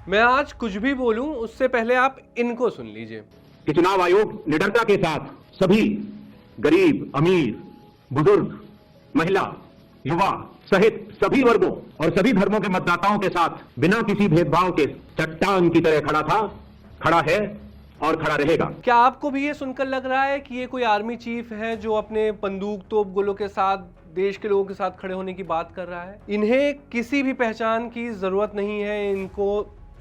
मैं आज कुछ भी बोलूं उससे पहले आप इनको सुन लीजिए कि चुनाव आयोग निडरता के साथ सभी गरीब, अमीर, बुजुर्ग, महिला, युवा सहित सभी वर्गों और सभी धर्मों के मतदाताओं के साथ बिना किसी भेदभाव के चट्टान की तरह खड़ा था, खड़ा है और खड़ा रहेगा। क्या आपको भी ये सुनकर लग रहा है कि ये कोई आर्मी चीफ है जो अपने बंदूक तोप गोलों के साथ देश के लोगों के साथ खड़े होने की बात कर रहा है? इन्हें किसी भी पहचान की जरूरत नहीं है। इनको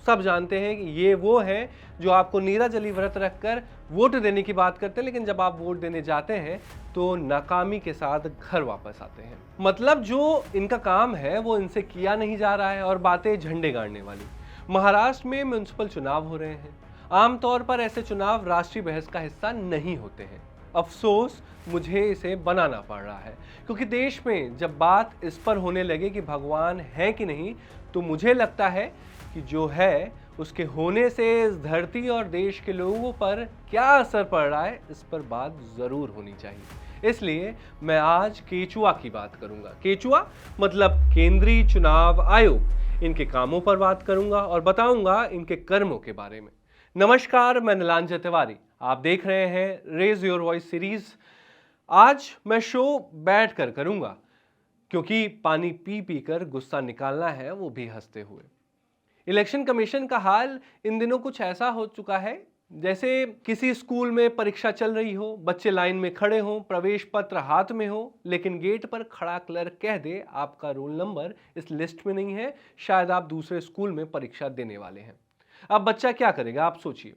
सब जानते हैं कि ये वो है जो आपको नीरा जली व्रत रखकर वोट देने की बात करते हैं, लेकिन जब आप वोट देने जाते हैं तो नाकामी के साथ घर वापस आते हैं। मतलब जो इनका काम है वो इनसे किया नहीं जा रहा है और बातें झंडे गाड़ने वाली। महाराष्ट्र में म्युनिसिपल चुनाव हो रहे हैं। आमतौर पर ऐसे चुनाव राष्ट्रीय बहस का हिस्सा नहीं होते हैं। अफसोस मुझे इसे बनाना पड़ रहा है, क्योंकि देश में जब बात इस पर होने लगे कि भगवान है कि नहीं, तो मुझे लगता है कि जो है उसके होने से इस धरती और देश के लोगों पर क्या असर पड़ रहा है, इस पर बात जरूर होनी चाहिए। इसलिए मैं आज केचुआ की बात करूंगा। केचुआ मतलब केंद्रीय चुनाव आयोग। इनके कामों पर बात करूंगा और बताऊंगा इनके कर्मों के बारे में। नमस्कार, मैं नीलांजन तिवारी। आप देख रहे हैं रेज योर वॉइस सीरीज। आज मैं शो बैठ कर करूंगा, क्योंकि पानी पी पी कर गुस्सा निकालना है, वो भी हंसते हुए। इलेक्शन कमीशन का हाल इन दिनों कुछ ऐसा हो चुका है जैसे किसी स्कूल में परीक्षा चल रही हो, बच्चे लाइन में खड़े हों, प्रवेश पत्र हाथ में हो, लेकिन गेट पर खड़ा क्लर्क कह दे आपका रोल नंबर इस लिस्ट में नहीं है, शायद आप दूसरे स्कूल में परीक्षा देने वाले हैं। अब बच्चा क्या करेगा, आप सोचिए।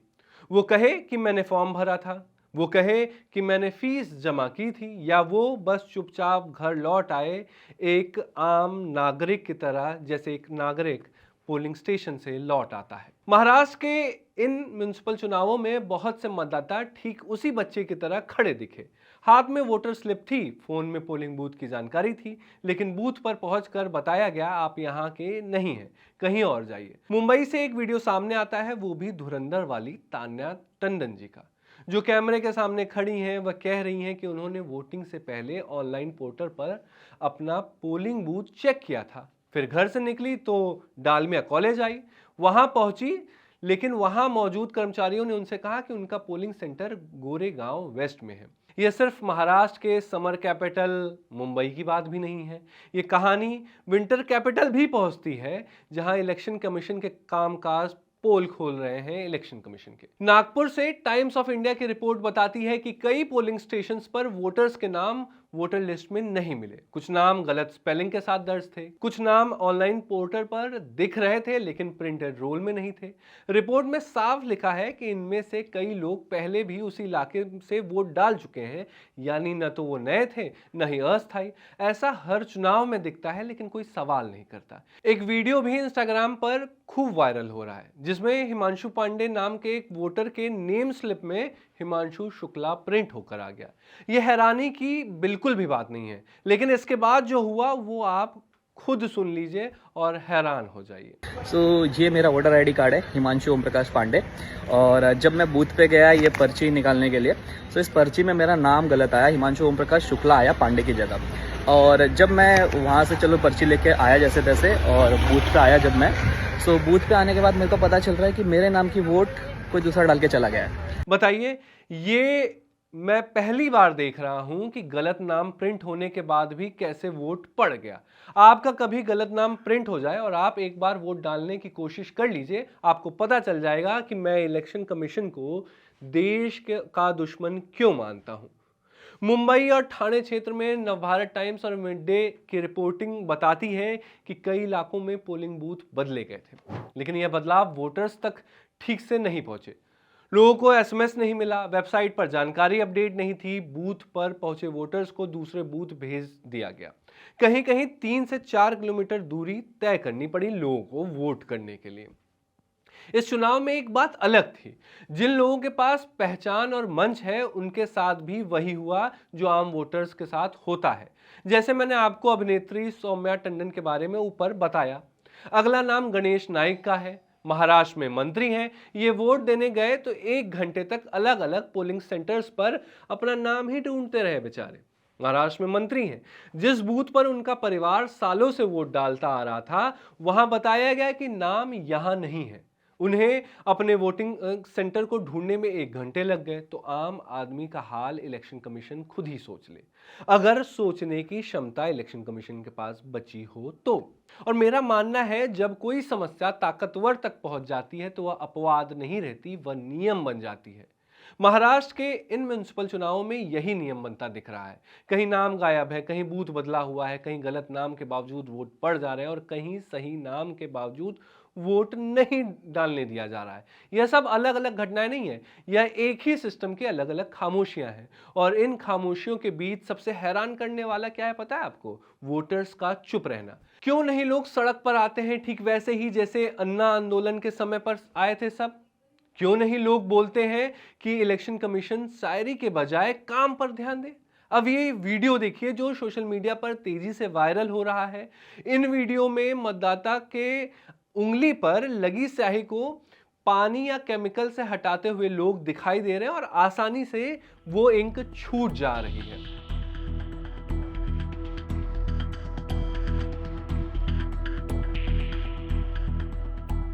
वो कहे कि मैंने फॉर्म भरा था, वो कहे कि मैंने फीस जमा की थी, या वो बस चुपचाप घर लौट आए एक आम नागरिक की तरह, जैसे एक नागरिक पोलिंग स्टेशन से लौट आता है। महाराष्ट्र के इन म्युनिसिपल चुनावों में बहुत से मतदाता ठीक उसी बच्चे की तरह खड़े दिखे। हाथ में वोटर स्लिप थी, फोन में पोलिंग बूथ की जानकारी थी, लेकिन बूथ पर पहुंचकर बताया गया आप यहाँ के नहीं हैं, कहीं और जाइए। मुंबई से एक वीडियो सामने आता है, वो भी धुरंधर वाली तान्या टंडन जी का, जो कैमरे के सामने खड़ी हैं। वह कह रही हैं कि उन्होंने वोटिंग से पहले ऑनलाइन पोर्टल पर अपना पोलिंग बूथ चेक किया था, फिर घर से निकली तो डालमिया कॉलेज आई, वहां पहुंची, लेकिन वहां मौजूद कर्मचारियों ने उनसे कहा कि उनका पोलिंग सेंटर गोरेगांव वेस्ट में है। यह सिर्फ महाराष्ट्र के समर कैपिटल मुंबई की बात भी नहीं है, ये कहानी विंटर कैपिटल भी पहुंचती है, जहां इलेक्शन कमीशन के कामकाज पोल खोल रहे हैं इलेक्शन कमीशन के। नागपुर से टाइम्स ऑफ इंडिया की रिपोर्ट बताती है कि कई पोलिंग स्टेशंस पर वोटर्स के नाम वोटर लिस्ट में नहीं मिले। कुछ नाम गलत स्पेलिंग के साथ दर्ज थे, कुछ नाम ऑनलाइन पोर्टल पर दिख रहे थे लेकिन प्रिंटेड रोल में नहीं थे। रिपोर्ट में साफ लिखा है कि इनमें से कई लोग पहले भी उसी इलाके से वोट डाल चुके हैं, यानी न तो वो नए थे न ही अस्थायी। ऐसा हर चुनाव में दिखता है, लेकिन कोई सवाल नहीं करता। एक वीडियो भी इंस्टाग्राम पर खूब वायरल हो रहा है, जिसमें हिमांशु पांडे नाम के एक वोटर के नेम स्लिप में हिमांशु शुक्ला प्रिंट होकर आ गया। यह हैरानी की बिल्कुल भी बात नहीं है, लेकिन इसके बाद जो हुआ वो आप खुद सुन लीजिए और हैरान हो जाइए। ये मेरा वोटर आईडी कार्ड है, हिमांशु ओम प्रकाश पांडे। और जब मैं बूथ पे गया ये पर्ची निकालने के लिए, तो इस पर्ची में मेरा नाम गलत आया, हिमांशु ओम प्रकाश शुक्ला आया पांडे की जगह। और जब मैं वहाँ से चलो पर्ची लेके आया जैसे तैसे, और बूथ पे आया जब मैं, तो बूथ पे आने के बाद मेरे को पता चल रहा है कि मेरे नाम की वोट कोई दूसरा डाल के चला गया है। बताइए, ये मैं पहली बार देख रहा हूं कि गलत नाम प्रिंट होने के बाद भी कैसे वोट पड़ गया। आपका कभी गलत नाम प्रिंट हो जाए और आप एक बार वोट डालने की कोशिश कर लीजिए, आपको पता चल जाएगा कि मैं इलेक्शन कमीशन को देश का दुश्मन क्यों मानता हूं। मुंबई और ठाणे क्षेत्र में नवभारत टाइम्स और मिड डे की रिपोर्टिंग बताती है कि कई इलाकों में पोलिंग बूथ बदले गए थे, लेकिन यह बदलाव वोटर्स तक ठीक से नहीं पहुंचे। लोगों को एसएमएस नहीं मिला, वेबसाइट पर जानकारी अपडेट नहीं थी, बूथ पर पहुंचे वोटर्स को दूसरे बूथ भेज दिया गया। कहीं कहीं 3 से 4 किलोमीटर दूरी तय करनी पड़ी लोगों को वोट करने के लिए। इस चुनाव में एक बात अलग थी, जिन लोगों के पास पहचान और मंच है उनके साथ भी वही हुआ जो आम वोटर्स के साथ होता है। जैसे मैंने आपको अभिनेत्री सौम्या टंडन के बारे में ऊपर बताया। अगला नाम गणेश नाइक का है, महाराष्ट्र में मंत्री हैं। ये वोट देने गए तो 1 घंटे तक अलग अलग पोलिंग सेंटर्स पर अपना नाम ही ढूंढते रहे बेचारे। महाराष्ट्र में मंत्री हैं, जिस बूथ पर उनका परिवार सालों से वोट डालता आ रहा था, वहां बताया गया कि नाम यहां नहीं है। उन्हें अपने वोटिंग सेंटर को ढूंढने में 1 घंटे लग गए। तो आम आदमी का हाल इलेक्शन कमीशन खुद ही सोच ले, अगर सोचने की क्षमता इलेक्शन कमीशन के पास बची हो तो। और मेरा मानना है जब कोई समस्या ताकतवर तक पहुंच जाती है तो वह अपवाद नहीं रहती, वह नियम बन जाती है। महाराष्ट्र के इन म्युनिसिपल चुनावों में यही नियम बनता दिख रहा है। कहीं नाम गायब है, कहीं बूथ बदला हुआ है, कहीं गलत नाम के बावजूद वोट पड़ जा रहे हैं और कहीं सही नाम के बावजूद वोट नहीं डालने दिया जा रहा है। यह सब अलग अलग घटनाएं नहीं है, यह एक ही सिस्टम की अलग अलग खामोशियां हैं। और इन खामोशियों के बीच सबसे हैरान करने वाला क्या है पता है आपको? वोटर्स का चुप रहना। क्यों नहीं लोग सड़क पर आते हैं ठीक वैसे ही जैसे अन्ना आंदोलन के समय पर आए थे सब? क्यों नहीं लोग बोलते हैं कि इलेक्शन कमीशन शायरी के बजाय काम पर ध्यान दे? अब ये वीडियो देखिए जो सोशल मीडिया पर तेजी से वायरल हो रहा है। इन वीडियो में मतदाता के उंगली पर लगी स्याही को पानी या केमिकल से हटाते हुए लोग दिखाई दे रहे हैं और आसानी से वो इंक छूट जा रही है।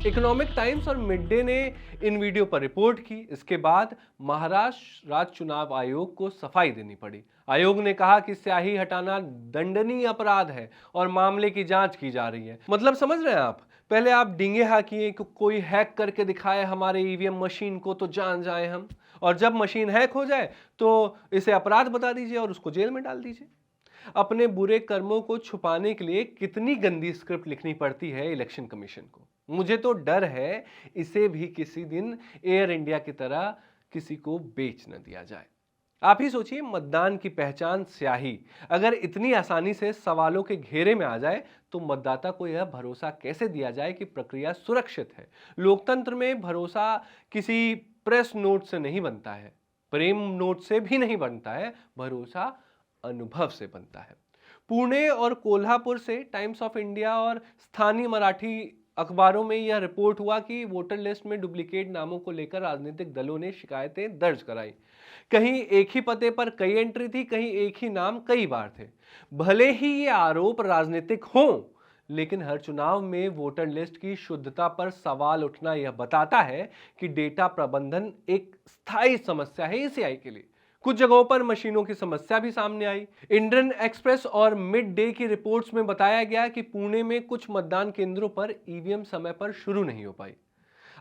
इकोनॉमिक टाइम्स और मिड डे ने इन वीडियो पर रिपोर्ट की। इसके बाद महाराष्ट्र राज्य चुनाव आयोग को सफाई देनी पड़ी। आयोग ने कहा कि स्याही हटाना दंडनीय अपराध है और मामले की जांच की जा रही है। मतलब समझ रहे हैं आप? पहले आप डींगे हाकिए कि कोई हैक करके दिखाए हमारे ईवीएम मशीन को तो जान जाए हम, और जब मशीन हैक हो जाए तो इसे अपराध बता दीजिए और उसको जेल में डाल दीजिए। अपने बुरे कर्मों को छुपाने के लिए कितनी गंदी स्क्रिप्ट लिखनी पड़ती है इलेक्शन कमीशन को। मुझे तो डर है इसे भी किसी दिन एयर इंडिया की तरह किसी को बेच न दिया जाए। आप ही सोचिए, मतदान की पहचान स्याही अगर इतनी आसानी से सवालों के घेरे में आ जाए तो मतदाता को यह भरोसा कैसे दिया जाए कि प्रक्रिया सुरक्षित है? लोकतंत्र में भरोसा किसी प्रेस नोट से नहीं बनता है, प्रेम नोट से भी नहीं बनता है, भरोसा अनुभव से बनता है। पुणे और कोल्हापुर से टाइम्स ऑफ इंडिया और स्थानीय मराठी अखबारों में यह रिपोर्ट हुआ कि वोटर लिस्ट में डुप्लीकेट नामों को लेकर राजनीतिक दलों ने शिकायतें दर्ज कराई। कहीं एक ही पते पर कई एंट्री थी, कहीं एक ही नाम कई बार थे। भले ही ये आरोप राजनीतिक हों, लेकिन हर चुनाव में वोटर लिस्ट की शुद्धता पर सवाल उठना यह बताता है कि डेटा प्रबंधन एक स्थायी समस्या है ईसीआई के लिए। कुछ जगहों पर मशीनों की समस्या भी सामने आई। इंडियन एक्सप्रेस और मिड डे की रिपोर्ट्स में बताया गया कि पुणे में कुछ मतदान केंद्रों पर ईवीएम समय पर शुरू नहीं हो पाई।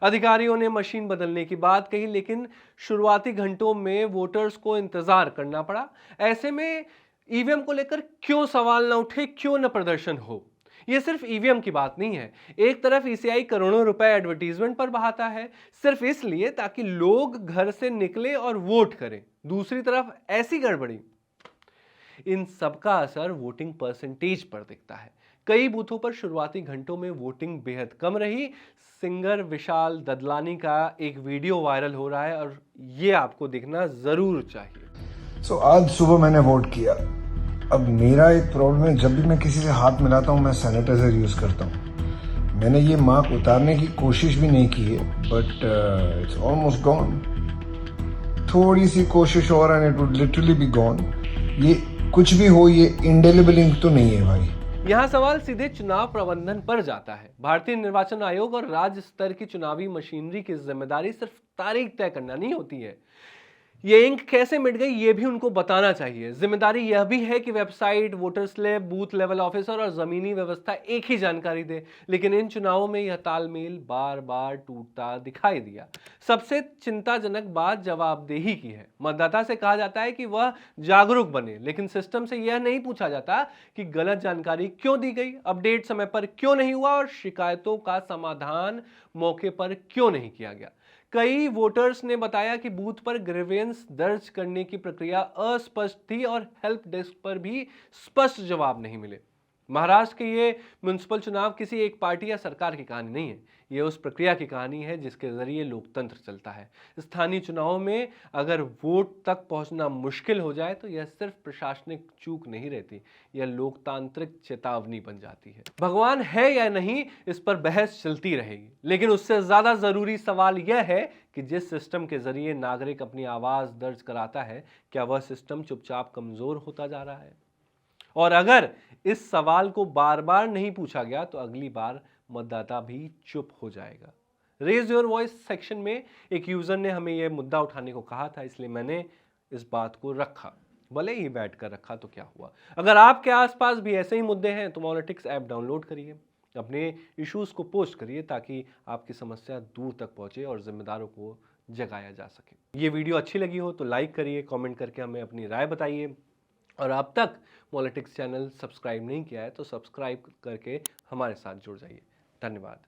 अधिकारियों ने मशीन बदलने की बात कही, लेकिन शुरुआती घंटों में वोटर्स को इंतजार करना पड़ा। ऐसे में ईवीएम को लेकर क्यों सवाल न उठे, क्यों न प्रदर्शन हो? यह सिर्फ ईवीएम की बात नहीं है। एक तरफ ईसीआई करोड़ों रुपए एडवर्टीजमेंट पर बहाता है सिर्फ इसलिए ताकि लोग घर से निकले और वोट करें। दूसरी तरफ ऐसी गड़बड़ी, इन सबका असर वोटिंग परसेंटेज पर दिखता है। कई बूथों पर शुरुआती घंटों में वोटिंग बेहद कम रही। सिंगर विशाल ददलानी का एक वीडियो वायरल हो रहा है और ये आपको देखना जरूर चाहिए। आज सुबह मैंने वोट किया। अब मेरा एक प्रॉब्लम है, जब भी मैं किसी से हाथ मिलाता हूँ मैं सैनिटाइजर यूज करता हूँ। मैंने ये मास्क उतारने की कोशिश भी नहीं की है, बट इट्स ऑलमोस्ट गॉन। थोड़ी सी कोशिश और and it would literally be gone. ये कुछ भी हो, ये इंडेलिबल इंक तो नहीं है भाई। यहाँ सवाल सीधे चुनाव प्रबंधन पर जाता है। भारतीय निर्वाचन आयोग और राज्य स्तर की चुनावी मशीनरी की जिम्मेदारी सिर्फ तारीख तय करना नहीं होती है। ये इंक कैसे मिट गई ये भी उनको बताना चाहिए। जिम्मेदारी यह भी है कि website, voter slip, booth level officer और जमीनी व्यवस्था एक ही जानकारी दे। लेकिन इन चुनावों में यह तालमेल बार बार टूटता दिखाई दिया। सबसे चिंताजनक बात जवाबदेही की है। मतदाता से कहा जाता है कि वह जागरूक बने, लेकिन सिस्टम से यह नहीं पूछा जाता कि गलत जानकारी क्यों दी गई, अपडेट समय पर क्यों नहीं हुआ और शिकायतों का समाधान मौके पर क्यों नहीं किया गया। कई वोटर्स ने बताया कि बूथ पर ग्रीवेंस दर्ज करने की प्रक्रिया अस्पष्ट थी और हेल्प डेस्क पर भी स्पष्ट जवाब नहीं मिले। महाराष्ट्र के ये म्युनिसिपल चुनाव किसी एक पार्टी या सरकार की कहानी नहीं है, ये उस प्रक्रिया की कहानी है जिसके जरिए लोकतंत्र चलता है। स्थानीय चुनावों में अगर वोट तक पहुंचना मुश्किल हो जाए तो यह सिर्फ प्रशासनिक चूक नहीं रहती, यह लोकतांत्रिक चेतावनी बन जाती है। भगवान है या नहीं इस पर बहस चलती रहेगी, लेकिन उससे ज्यादा जरूरी सवाल यह है कि जिस सिस्टम के जरिए नागरिक अपनी आवाज दर्ज कराता है, क्या वह सिस्टम चुपचाप कमजोर होता जा रहा है? और अगर इस सवाल को बार बार नहीं पूछा गया तो अगली बार मतदाता भी चुप हो जाएगा। रेज योर वॉइस सेक्शन में एक यूज़र ने हमें यह मुद्दा उठाने को कहा था, इसलिए मैंने इस बात को रखा, भले ही बैठ कर रखा तो क्या हुआ। अगर आपके आसपास भी ऐसे ही मुद्दे हैं तो पॉलिटिक्स ऐप डाउनलोड करिए, अपने इश्यूज़ को पोस्ट करिए ताकि आपकी समस्या दूर तक पहुंचे और जिम्मेदारों को जगाया जा सके। ये वीडियो अच्छी लगी हो तो लाइक करिए, कमेंट करके हमें अपनी राय बताइए, और अब तक पॉलिटिक्स चैनल सब्सक्राइब नहीं किया है तो सब्सक्राइब करके हमारे साथ जुड़ जाइए। धन्यवाद।